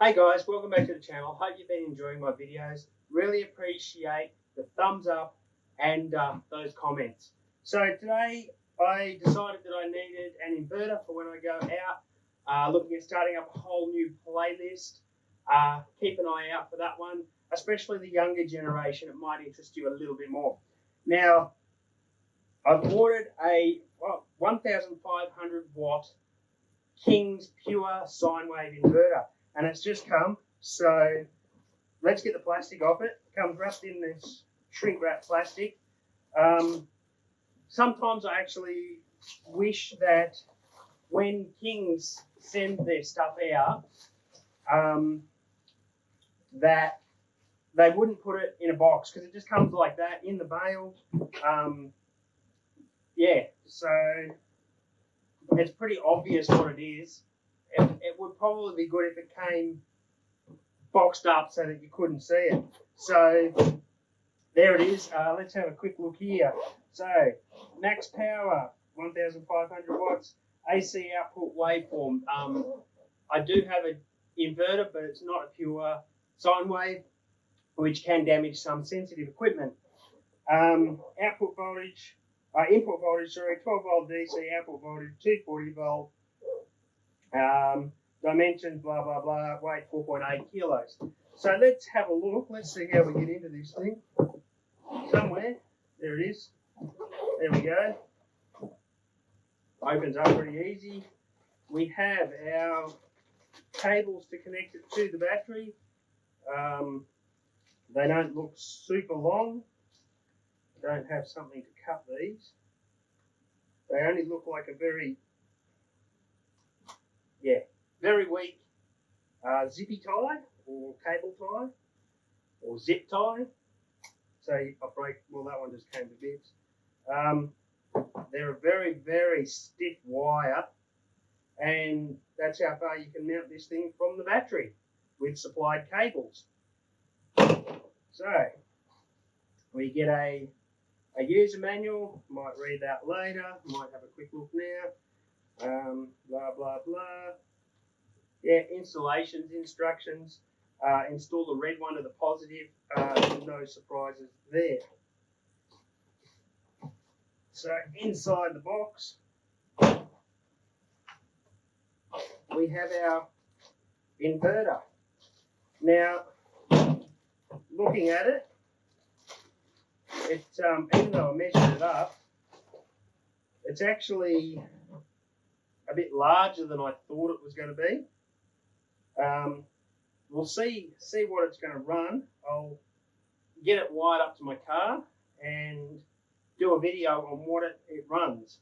Hey guys, welcome back to the channel. Hope you've been enjoying my videos. Really appreciate the thumbs up and those comments. So today I decided that I needed an inverter for when I go out, looking at starting up a whole new playlist. Keep an eye out for that one, especially the younger generation. It might interest you a little bit more. Now, I've ordered a 1,500 watt King's Pure sine wave inverter. And it's just come, so let's get the plastic off it. It comes wrapped in this shrink wrap plastic. Sometimes I actually wish that when Kings send their stuff out, that they wouldn't put it in a box, because it just comes like that in the bale. So it's pretty obvious what it is. It would probably be good if it came boxed up so that you couldn't see it. So there it is. Let's have a quick look here. So max power, 1,500 watts, AC output waveform. I do have an inverter, but it's not a pure sine wave, which can damage some sensitive equipment. Input voltage, 12 volt DC, output voltage, 240 volt. Dimensions, blah, blah, blah, weight 4.8 kilos. So let's have a look. Let's see how we get into this thing. Somewhere. There it is. There we go. Opens up pretty easy. We have our cables to connect it to the battery. They don't look super long. Don't have something to cut these. They only look like a very weak zippy tie or cable tie or zip tie. So that one just came to bits. They're a very, very stiff wire, and that's how far you can mount this thing from the battery with supplied cables. So we get a user manual, might read that later, might have a quick look now. Blah, blah, blah. Installations instructions. Install the red one to the positive. No surprises there. So inside the box, we have our inverter. Now, looking at it, even though I measured it up, it's actually a bit larger than I thought it was going to be. We'll see what it's going to run. I'll get it wired up to my car and do a video on what it runs.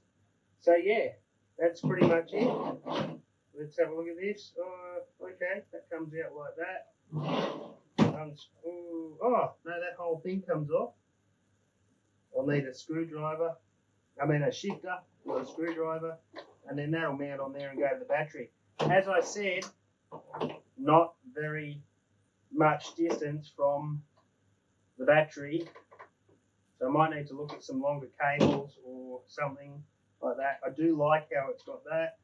So yeah, that's pretty much it. Let's have a look at this. Okay, that comes out like that. Oh, no, that whole thing comes off. I'll need a screwdriver. A shifter or a screwdriver, and then that'll mount on there and go to the battery. As I said, not very much distance from the battery, so I might need to look at some longer cables or something like that. I do like how it's got that.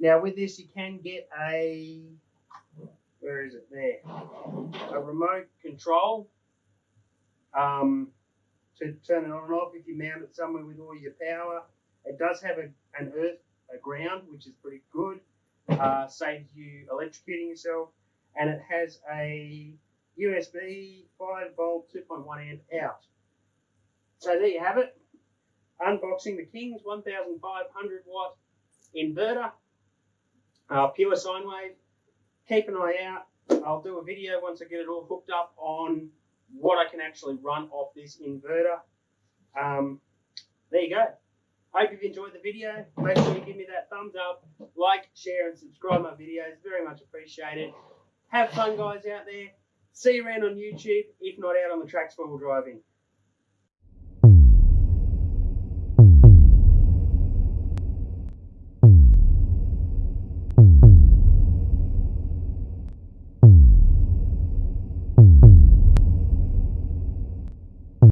Now with this, you can get a remote control to turn it on and off if you mount it somewhere with all your power. It does have a ground, which is pretty good. Saves you electrocuting yourself, and it has a USB 5 volt 2.1 amp out. So there you have it. Unboxing the King's 1,500 watt inverter, pure sine wave. Keep an eye out. I'll do a video once I get it all hooked up on what I can actually run off this inverter. There you go. Hope you've enjoyed the video. Make sure you give me that thumbs up, like, share, and subscribe my videos. Very much appreciated. Have fun, guys, out there. See you around on YouTube, if not out on the tracks while we're driving.